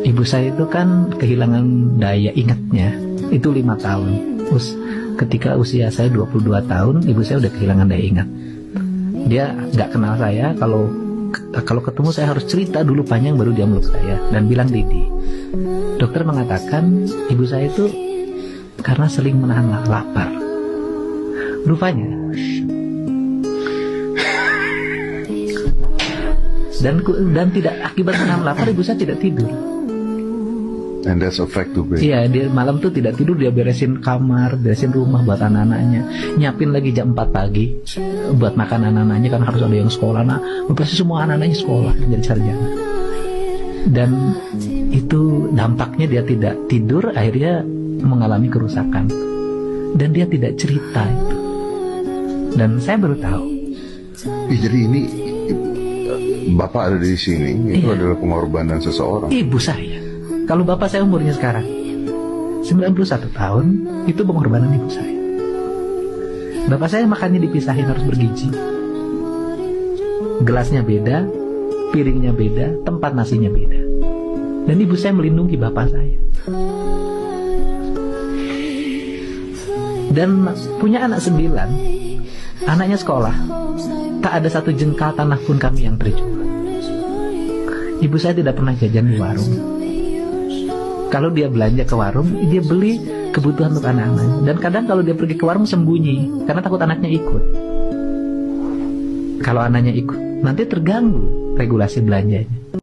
Ibu saya itu kan kehilangan daya ingatnya itu 5 tahun. Terus ketika usia saya 22 tahun, ibu saya udah kehilangan daya ingat. Dia nggak kenal saya. Kalau ketemu saya harus cerita dulu panjang baru dia meluk saya dan bilang Didi. Dokter mengatakan ibu saya itu karena sering menahan lapar. Rupanya dan tidak akibat menahan lapar ibu saya tidak tidur. And that's a fact to be. Iya, dia malam tuh tidak tidur, dia beresin kamar, beresin rumah buat anak-anaknya, nyiapin lagi jam 4 pagi buat makan anak-anaknya kan harus ada yang sekolah. Nah, pasti semua anak-anaknya sekolah jadi sarjana. Dan itu dampaknya dia tidak tidur, akhirnya mengalami kerusakan. Dan dia tidak cerita itu. Dan saya baru tahu. Jadi ini Bapak ada di sini, itu adalah pengorbanan seseorang. Ibu saya. Kalau bapak saya umurnya sekarang 91 tahun, itu pengorbanan ibu saya. Bapak saya makannya dipisahin, harus bergizi. Gelasnya beda, piringnya beda, tempat nasinya beda. Dan ibu saya melindungi bapak saya. Dan punya anak 9, anaknya sekolah. Tak ada satu jengkal tanah pun kami yang terjual. Ibu saya tidak pernah jajan di warung. Kalau dia belanja ke warung, dia beli kebutuhan untuk anak-anaknya. Dan kadang kalau dia pergi ke warung sembunyi, karena takut anaknya ikut. Kalau anaknya ikut, nanti terganggu regulasi belanjanya.